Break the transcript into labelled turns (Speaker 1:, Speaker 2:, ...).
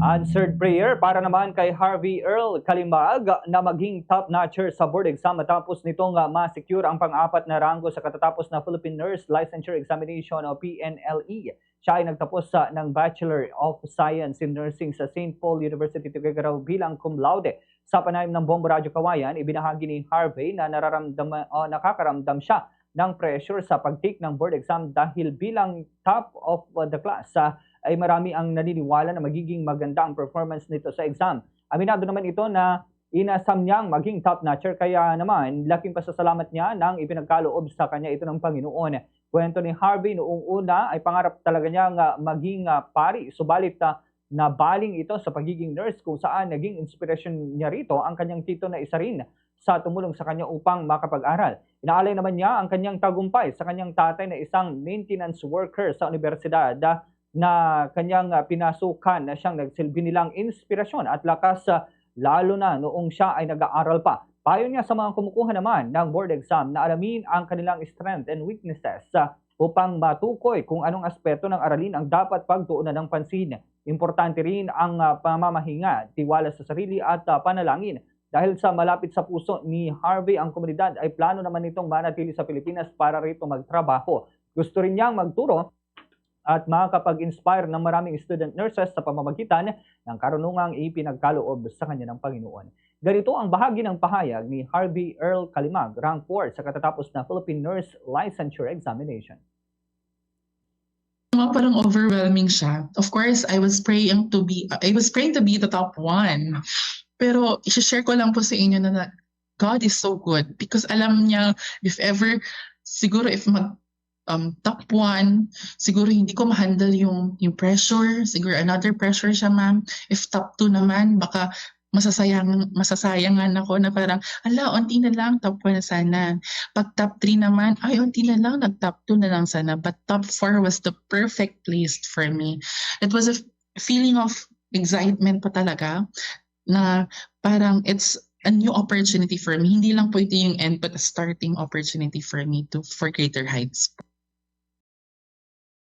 Speaker 1: Answered prayer para naman kay Harvey Earl Kalimag na maging top-notcher sa board exam matapos nitong ma-secure ang pang-apat na ranggo sa katatapos na Philippine Nurse Licensure Examination o PNLE. Siya ay nagtapos ng Bachelor of Science in Nursing sa St. Paul University Tuguegarao bilang cum laude. Sa panayam ng Bombo Radyo Kawayan, ibinahagi ni Harvey na nakakaramdam siya ng pressure sa pag-take ng board exam dahil bilang top of the class ay marami ang naniniwala na magiging maganda ang performance nito sa exam. Aminado naman ito na inasam niyang maging top-notcher kaya naman laking pasasalamat niya nang ipinagkaloob sa kanya ito ng Panginoon. Kwento ni Harvey noong una ay pangarap talaga niya maging pari, subalit nabaling ito sa pagiging nurse kung saan naging inspirasyon niya rito ang kanyang tito na isa rin sa tumulong sa kanya upang makapag-aral. Inaalay naman niya ang kanyang tagumpay sa kanyang tatay na isang maintenance worker sa universidad na kanyang pinasukan na siyang nagsilbi nilang inspirasyon at lakas lalo na noong siya ay nag-aaral pa. Payo niya sa mga kumukuha naman ng board exam na alamin ang kanilang strength and weaknesses upang matukoy kung anong aspeto ng aralin ang dapat pagtuunan ng pansin. Importante rin ang pamamahinga, tiwala sa sarili at panalangin. Dahil sa malapit sa puso ni Harvey ang komunidad ay plano naman nitong manatili sa Pilipinas para rito magtrabaho. Gusto rin niyang magturo at makakapag-inspire ng maraming student nurses sa pamamagitan ng karunungang ipinagkaloob sa kanya ng Panginoon. Ganito ang bahagi ng pahayag ni Harvey Earl Kalimag, rank 4 sa katatapos na Philippine Nurse Licensure Examination.
Speaker 2: Parang overwhelming siya. Of course, I was praying to be the top one. Pero i-share ko lang po sa inyo na God is so good because alam niya if ever siguro if top 1, siguro hindi ko ma-handle yung pressure, siguro another pressure siya ma'am. If top 2 naman, baka masasayangan ako na parang, onti na lang, top 1 na sana. Pag top 3 naman, onti na lang, nag-top 2 na lang sana. But top 4 was the perfect place for me. It was a feeling of excitement pa talaga na parang it's a new opportunity for me. Hindi lang po ito yung end, but a starting opportunity for me for greater heights.